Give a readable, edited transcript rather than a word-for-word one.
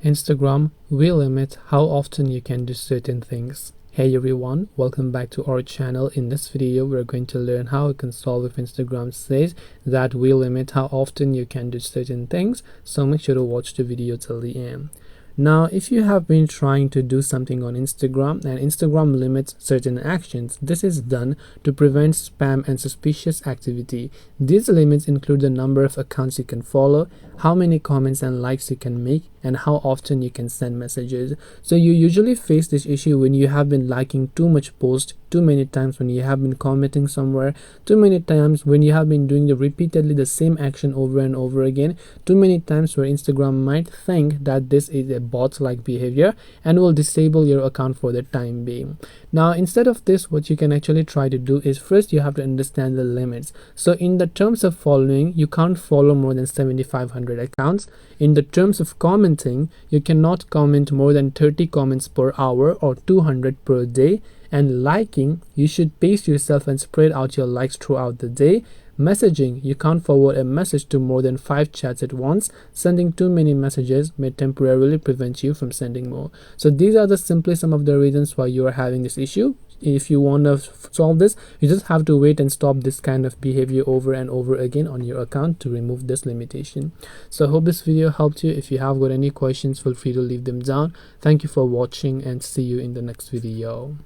Instagram will limit how often you can do certain things. Hey everyone, welcome back to our channel. In this video we're going to learn how you can solve if Instagram says that will limit how often you can do certain things, so make sure to watch the video till the end. Now, if you have been trying to do something on Instagram and Instagram limits certain actions, this is done to prevent spam and suspicious activity. These limits include the number of accounts you can follow, how many comments and likes you can make, and how often you can send messages. So you usually face this issue when you have been liking too much posts too many times, when you have been commenting somewhere too many times, when you have been doing repeatedly the same action over and over again too many times, where Instagram might think that this is a bot-like behavior and will disable your account for the time being. Now, instead of this, what you can actually try to do is first you have to understand the limits. So in the terms of following, you can't follow more than 7,500 accounts. In the terms of commenting, you cannot comment more than 30 comments per hour or 200 per day. And liking, you should pace yourself and spread out your likes throughout the day. Messaging, you can't forward a message to more than 5 chats at once. Sending too many messages may temporarily prevent you from sending more. So these are simply some of the reasons why you are having this issue. If you want to solve this, you just have to wait and stop this kind of behavior over and over again on your account to remove this limitation. So I hope this video helped you. If you have got any questions, feel free to leave them down. Thank you for watching and see you in the next video.